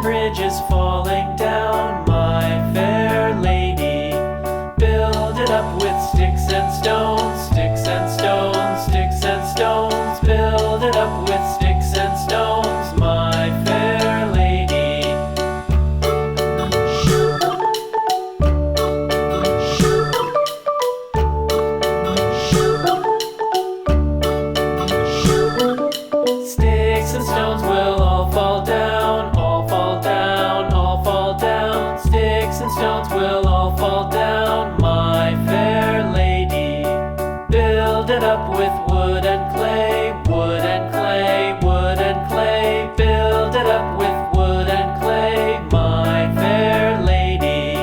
bridge is falling down, my fair lady. Build it up with sticks and stones, sticks and stones, sticks and stones. Build it up with sticks and stones, my fair lady. Sticks and stones will all fall down, all fall down, all fall down. Sticks and stones will all fall down, my fair lady. Build it up with wood and clay, wood and clay, wood and clay. Build it up with wood and clay, my fair lady.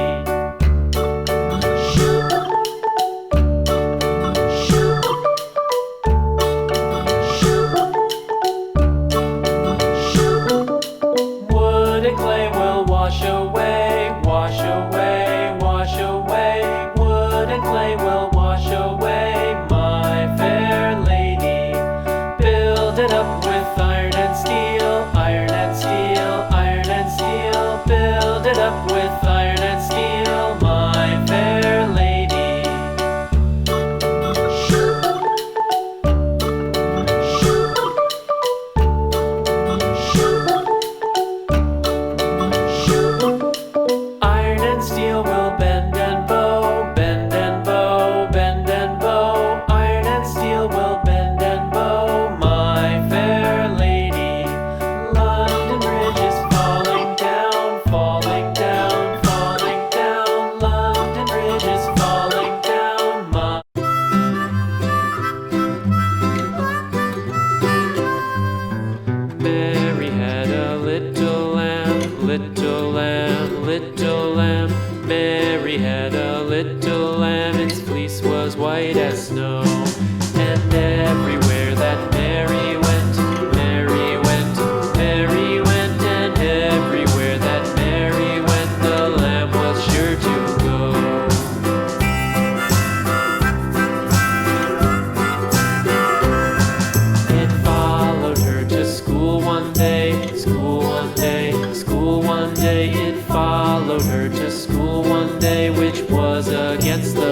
Wood and clay will wash away, wash away, wash away. Wood and clay will wash away, my fair lady. Build it up with iron and steel, iron and steel, iron and steel. Build it up with iron and steel, my fair lady. Iron and steel will bend and bow, bend and bow, bend and bow. Iron and steel will bend and bow, my fair lady. London Bridge is falling down, falling down, falling down. London Bridge is falling down, my Mary had a little lamb, little lamb, little lamb. Mary had a little lamb, its fleece was white as snow. And everywhere that Mary went, Mary went, Mary went. And everywhere that Mary went, the lamb was sure to go. It followed her to school one day, school one day, school one day. It followed her to school one day, which was against the